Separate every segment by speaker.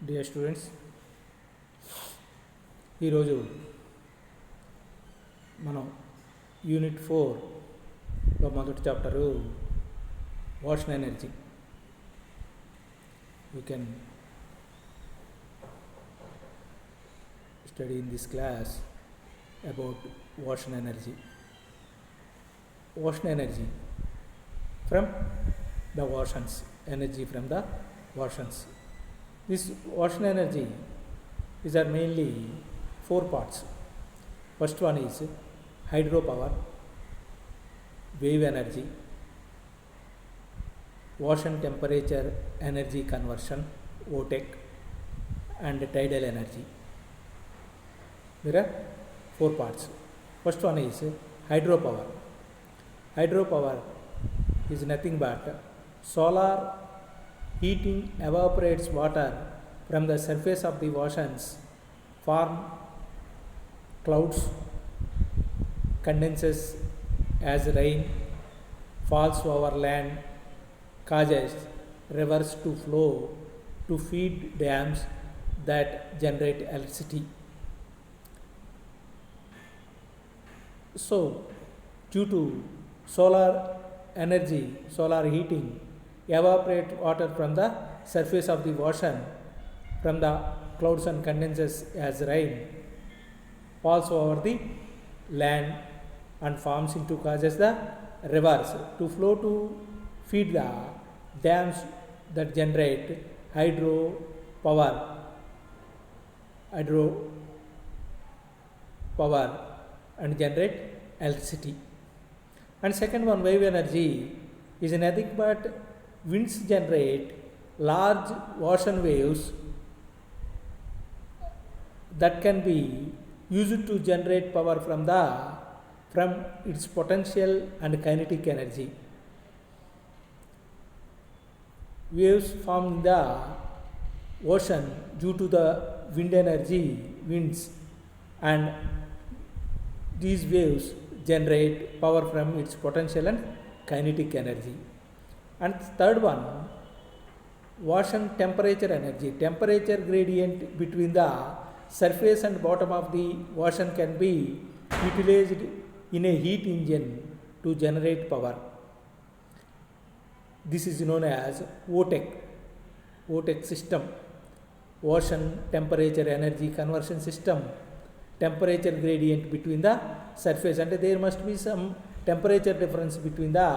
Speaker 1: Dear students, ఈరోజు మనం unit 4లో మొదటి chapter ocean energy. We can study in this class about ocean energy. Ocean energy from the oceans, energy from the oceans. This ocean energy is are mainly four parts. First one is hydropower, wave energy, ocean temperature energy conversion (OTEC), and tidal energy. There are four parts. First one is hydropower. Hydropower is nothing but solar heating evaporates water from the surface of the oceans, form clouds, condenses as rain, falls over land, causes rivers to flow to feed dams that generate electricity. So, due to solar energy, solar heating evaporate water from the surface of the ocean, from the clouds and condenses as rain, falls over the land and forms into causes the rivers to flow to feed the dams that generate hydro power and generate electricity. And second one, wave energy, is nothing but winds generate large ocean waves that can be used to generate power from its potential and kinetic energy. Waves form in the ocean due to the winds, and these waves generate power from its potential and kinetic energy. And third one, ocean temperature energy. Temperature gradient between the surface and bottom of the ocean can be utilized in a heat engine to generate power. This is known as OTEC system, ocean temperature energy conversion system. Temperature gradient between the surface, and there must be some temperature difference between the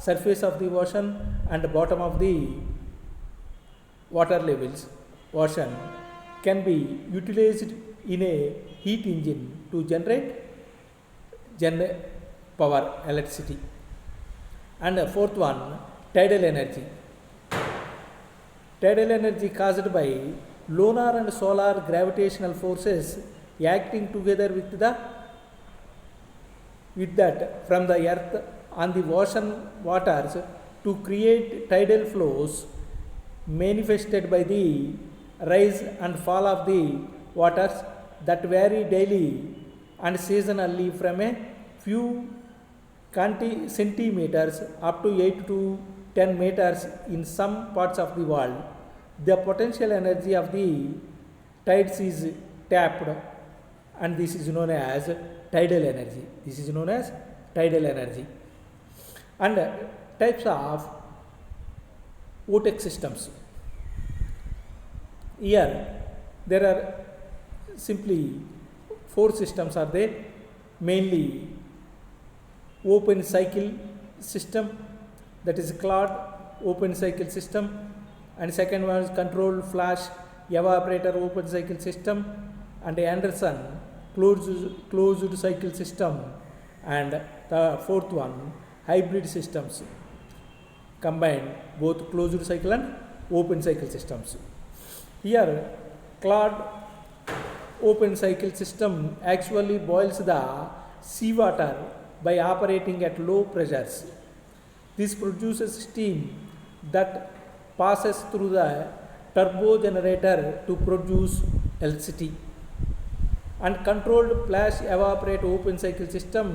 Speaker 1: surface of the ocean and the bottom of the water levels. Ocean can be utilized in a heat engine to generate power, electricity. And the fourth one, tidal energy. Tidal energy caused by lunar and solar gravitational forces acting together with that from the earth on the ocean waters to create tidal flows manifested by the rise and fall of the waters that vary daily and seasonally from a few centimeters up to 8 to 10 meters in some parts of the world. The potential energy of the tides is tapped, and this is known as tidal energy. And types of OTEC systems. Here there are simply four systems are there, mainly open cycle system, that is Claude open cycle system, and second one is controlled flash evaporator open cycle system, and Anderson closed cycle system, and the fourth one, hybrid systems, combine both closed cycle and open cycle systems. Here Claude open cycle system actually boils the seawater by operating at low pressures. This produces steam that passes through the turbo generator to produce electricity. And controlled flash evaporate open cycle system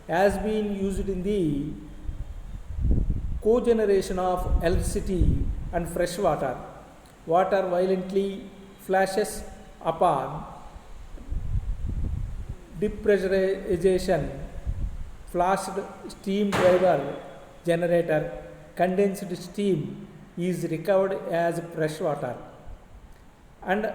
Speaker 1: has been used in the cogeneration of electricity and fresh water. Water violently flashes upon depressurization, flashed steam driver generator, condensed steam is recovered as fresh water. And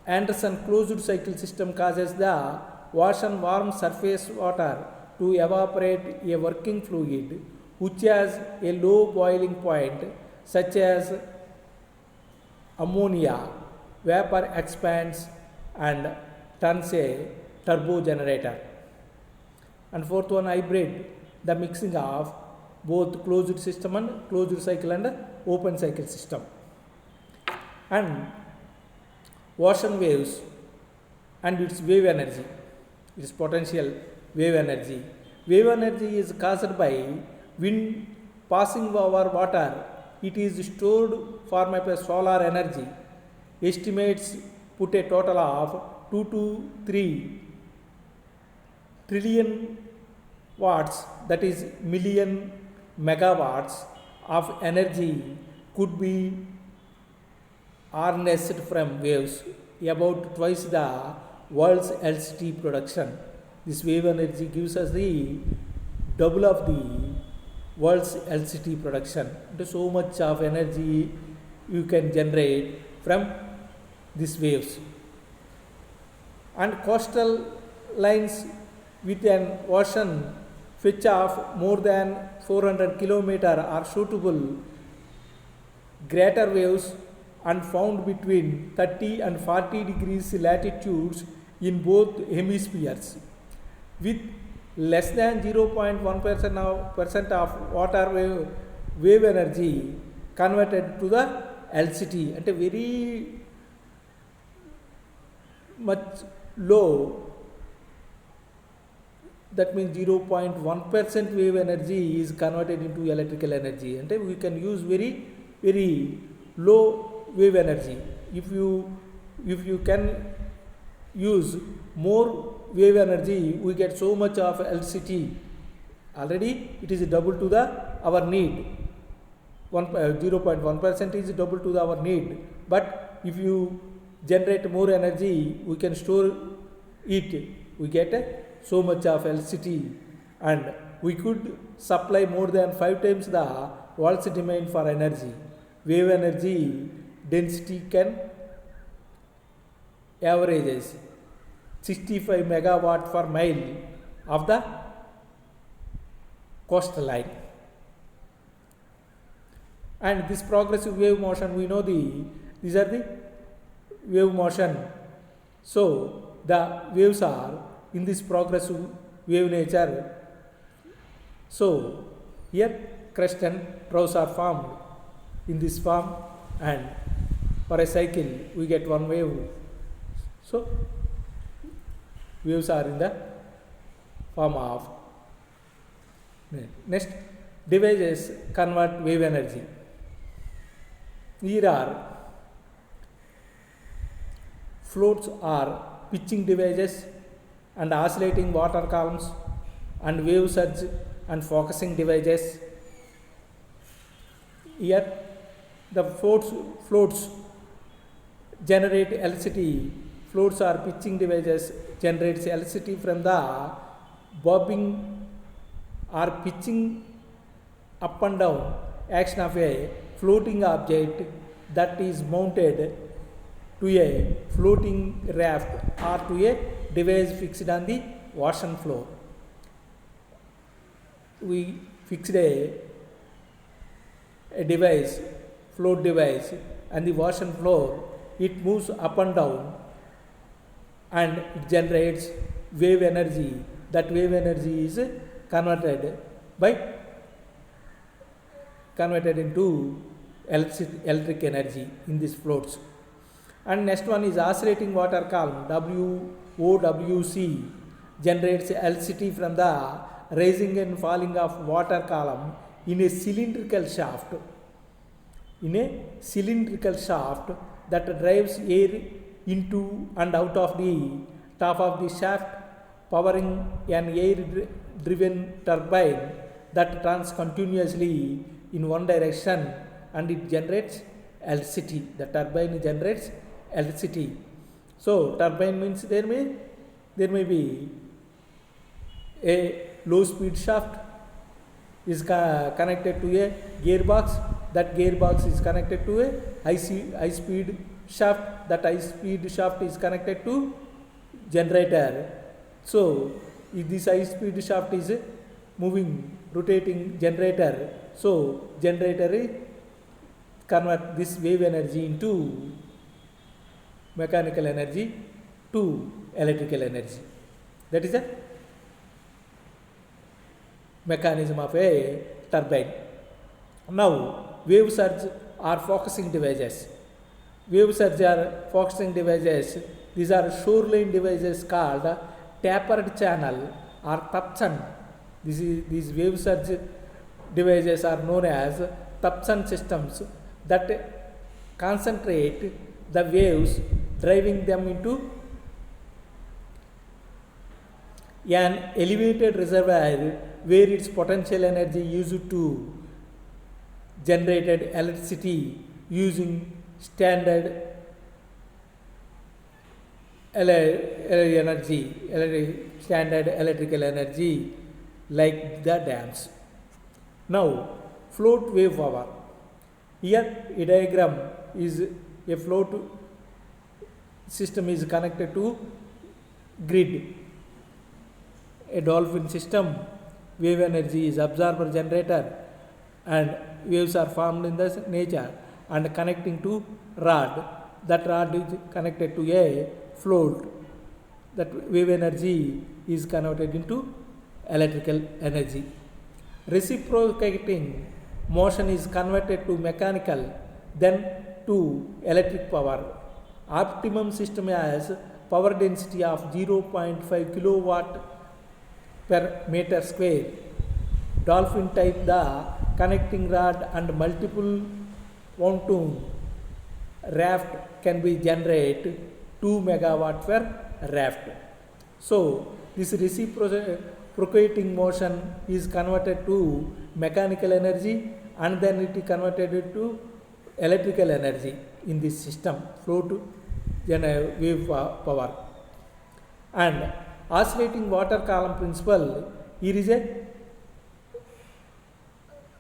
Speaker 1: Anderson closed cycle system causes the wash and warm surface water to evaporate a working fluid which has a low boiling point, such as ammonia. Vapor expands and turns a turbo generator. And fourth one, hybrid, the mixing of both closed system and closed cycle and open cycle system. And ocean waves and its wave energy, its potential wave energy. Wave energy is caused by wind passing over water. It is stored form of a solar energy. Estimates put a total of 2 to 3 trillion watts, that is million megawatts of energy could be harnessed from waves, about twice the world's electricity production. This wave energy gives us the double of the world's electricity production. So much of energy you can generate from these waves. And coastal lines with an ocean pitch of more than 400 km are suitable. Greater waves and found between 30 and 40 degrees latitudes in both hemispheres, with less than 0.1% of water wave energy converted to the electricity, and a very much low, that means 0.1% wave energy is converted into electrical energy, and we can use very low wave energy. If you can use more wave energy, we get so much of electricity. Already it is double to our need. 0.1% is double to our need. But if you generate more energy, we can store it. We get so much of electricity, and we could supply more than 5 times the world's demand for energy. Wave energy density can averages 65 megawatt per mile of the coastline. And this progressive wave motion, we know these are the wave motion. So the waves are in this progressive wave nature. So here crest and troughs are formed in this form, and for a cycle we get one wave. So waves are in the form of. Next, devices convert wave energy. Here are floats are pitching devices and oscillating water columns, and wave surge and focusing devices. Here the floats generate electricity. Floats are pitching devices, generates electricity from the bobbing or pitching up and down action of a floating object that is mounted to a floating raft or to a device fixed on the ocean floor. We fixed a device, float device, and the ocean floor. It moves up and down, and it generates wave energy. That wave energy is converted into electric energy in these floats. And next one is oscillating water column, WOWC, generates electricity from the rising and falling of water column in a cylindrical shaft. That drives air into and out of the top of the shaft, powering an air-driven turbine that turns continuously in one direction, and it generates electricity. The turbine generates electricity. So turbine means there may be a low speed shaft is connected to a gearbox. That gearbox is connected to a high speed shaft. That high speed shaft is connected to generator. So if this high speed shaft is moving, rotating generator, so generator convert this wave energy into mechanical energy to electrical energy. That is a mechanism of a turbine. Now, wave surge are focusing devices. Wave surge are focusing devices. These are shoreline devices called tapered channel or Topson. These wave surge devices are known as Topson systems that concentrate the waves, driving them into an elevated reservoir where its potential energy used to generated electricity using standard standard electrical energy like the dams. Now, float wave power. Here a diagram is a float system is connected to grid. A dolphin system, wave energy is absorber generator and waves are formed in the nature and connecting to rod. That rod is connected to a float. That wave energy is converted into electrical energy. Reciprocating motion is converted to mechanical, then to electric power. Optimum system has power density of 0.5 kilowatt per meter square. Dolphin type, the connecting rod and multiple pontoon raft can be generate 2 megawatt per raft. So this reciprocating motion is converted to mechanical energy and then it is converted to electrical energy in this system, float wave power. And oscillating water column principle, here is a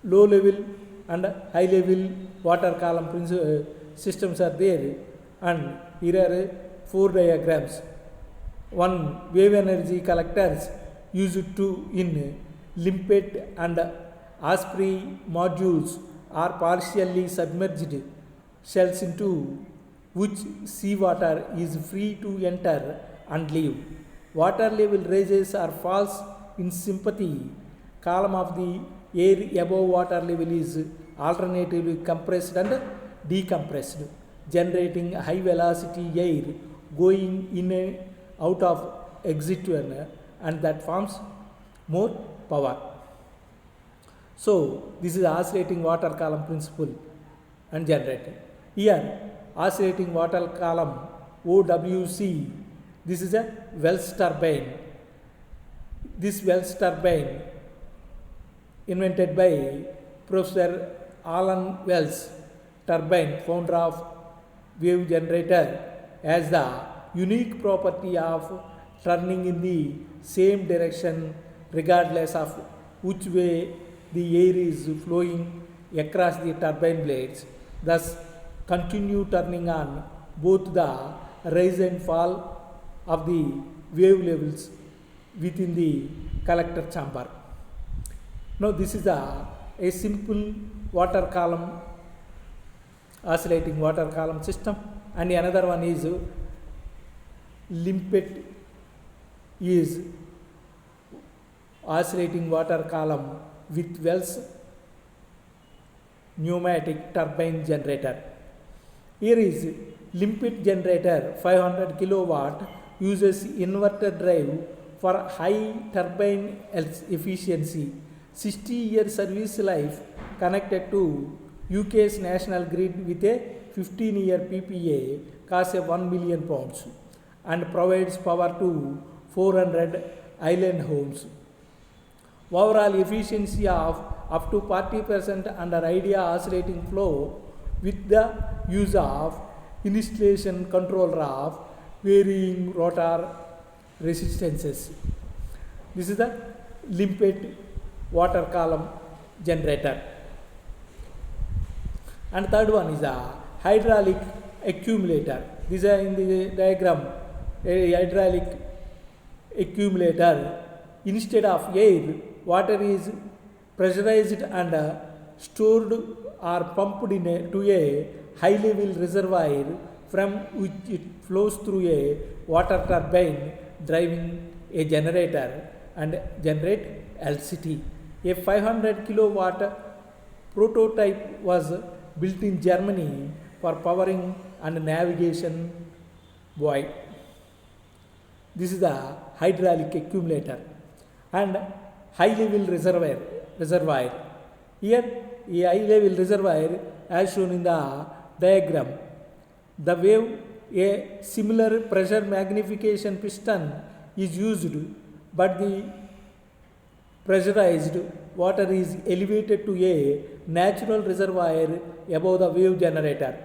Speaker 1: low level and high level water column systems are there, and here are 4 diagrams. One, wave energy collectors used to in limpet and Osprey modules are partially submerged shells into which seawater is free to enter and leave. Water level rises or falls in sympathy. Column of the air above water level is alternatively compressed and decompressed, generating high velocity air going in and out of exit and that forms more power. So this is oscillating water column principle and generator. Here oscillating water column OWC, this is a Wells turbine. This Wells turbine invented by Professor Alan Wells, turbine founder of wave generator, has the unique property of turning in the same direction regardless of which way the air is flowing across the turbine blades, thus continue turning on both the rise and fall of the wave levels within the collector chamber. Now this is a simple water column, oscillating water column system, and another one is limpet is oscillating water column with Wells pneumatic turbine generator. Here is limpet generator 500 kilowatt, uses inverter drive for high turbine efficiency, 60-year service life, connected to UK's national grid with a 15-year PPA, costs £1 million and provides power to 400 island homes. Overall efficiency of up to 40% under ideal oscillating flow with the use of installation controller of varying rotor resistances. This is the limpet water column generator. And third one is a hydraulic accumulator. This is in the diagram, a hydraulic accumulator. Instead of air, water is pressurized and stored or pumped to a high level reservoir from which it flows through a water turbine driving a generator and generate electricity. A 500 kilowatt prototype was built in Germany for powering and navigation buoy. This is the hydraulic accumulator and high level reservoir. Here a high level reservoir as shown in the diagram. The wave, a similar pressure magnification piston is used, but the pressurized water is elevated to a natural reservoir above the wave generator.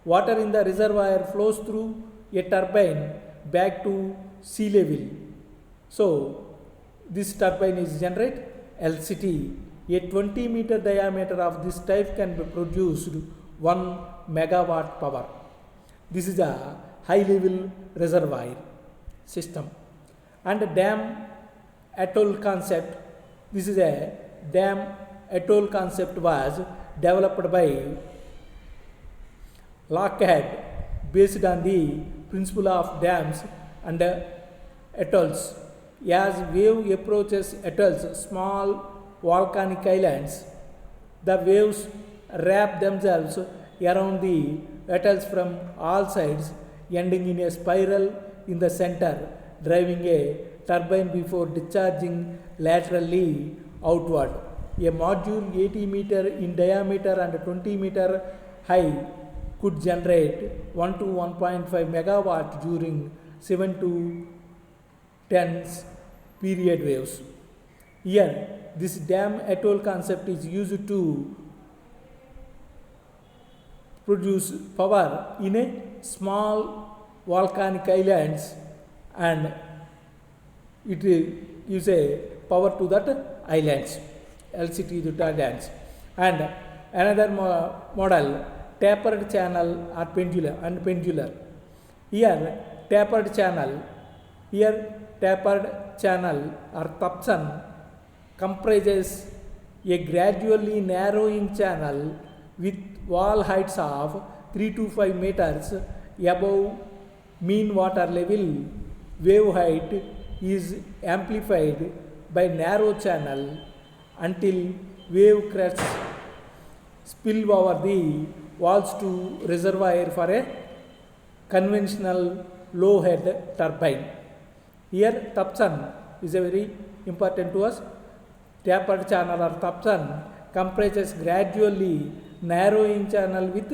Speaker 1: Water in the reservoir flows through a turbine back to sea level. So, this turbine is generate electricity. A 20-meter diameter of this type can be produced 1 megawatt power. This is a high level reservoir system. And dam atoll concept. This is a dam atoll concept was developed by Lockheed based on the principle of dams and atolls. As wave approaches atolls, small volcanic islands, the waves wrap themselves around the atolls from all sides, ending in a spiral in the center, driving a turbine before discharging laterally outward. A module 80 meter in diameter and 20 meter high could generate 1 to 1.5 megawatt during 7 to 10 period waves. Here, this dam atoll concept is used to produce power in a small volcanic islands, and it gives a power to that islands, electricity to islands. And another model, tapered channel or pendular. Here tapered channel or Thompson comprises a gradually narrowing channel with wall heights of 3 to 5 meters above mean water level. Wave height is amplified by narrow channel until wave crests spill over the walls to reservoir for a conventional low head turbine. Here Thompson is a very important to us. Tapered channel or Thompson comprises gradually narrowing channel with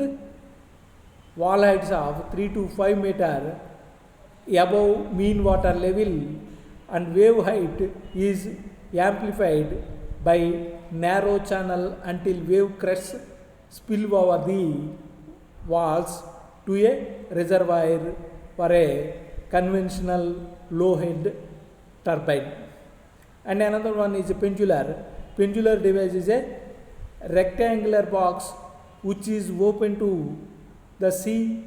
Speaker 1: wall heights of 3 to 5 meter above mean water level, and wave height is amplified by narrow channel until wave crests spill over the walls to a reservoir for a conventional low head turbine. And another one is a pendular. Pendular device is a rectangular box which is open to the sea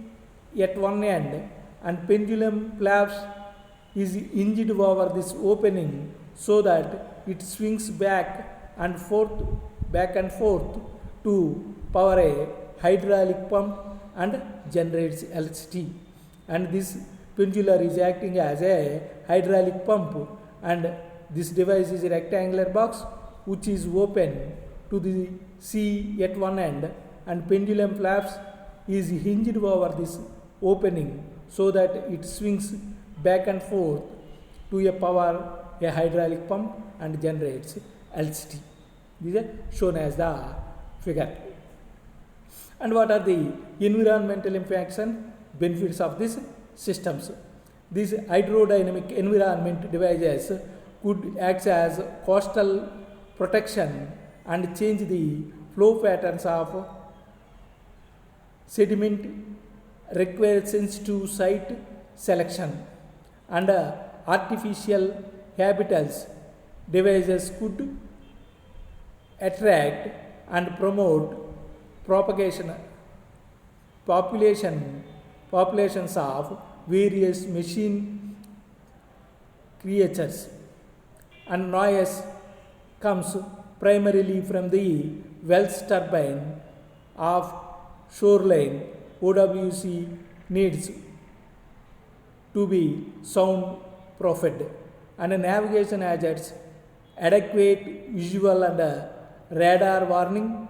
Speaker 1: at one end, and pendulum flaps is hinged over this opening so that it swings back and forth to power a hydraulic pump and generates electricity. And this pendular is acting as a hydraulic pump, and this device is a rectangular box which is open to the sea at one end, and pendulum flaps is hinged over this opening so that it swings back and forth to power a hydraulic pump and generates electricity. These are shown as the figure. And what are the environmental impacts and benefits of these systems? These hydrodynamic environment devices could act as coastal protection and change the flow patterns of sediment require sensitive site selection, and artificial habitats devices could attract and promote propagation populations of various machine creatures. And noise comes primarily from the Wells turbine of shoreline. OWC needs to be sound proofed, and navigation hazards, adequate visual and radar warning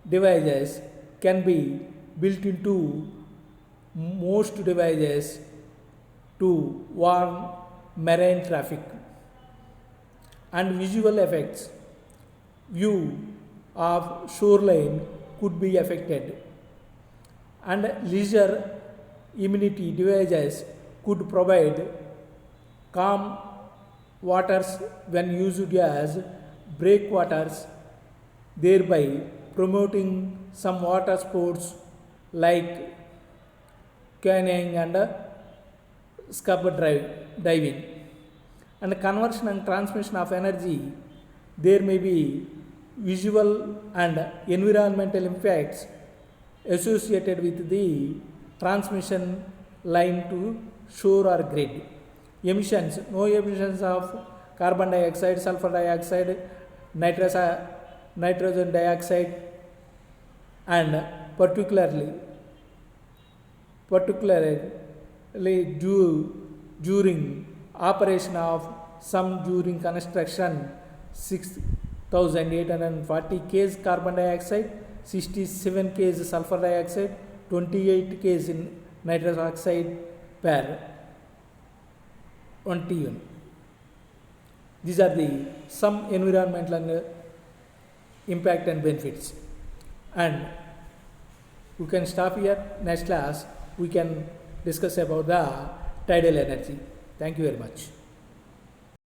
Speaker 1: devices can be built into most devices to warn marine traffic. And visual effects, view of shoreline could be affected, and leisure amenity devices could provide calm waters when used as breakwaters, thereby promoting some water sports like canoeing and scuba diving. And conversion and transmission of energy, there may be visual and environmental impacts associated with the transmission line to shore or grid. Emissions, no emissions of carbon dioxide, sulfur dioxide, nitrogen dioxide, and particularly during operation of some during construction, 6,840 kg carbon dioxide, 67 kg sulfur dioxide, 28 kg in nitrous oxide per 1 TN. These are the some environmental and impact and benefits. And we can stop here. Next class we can discuss about the tidal energy. Thank you very much.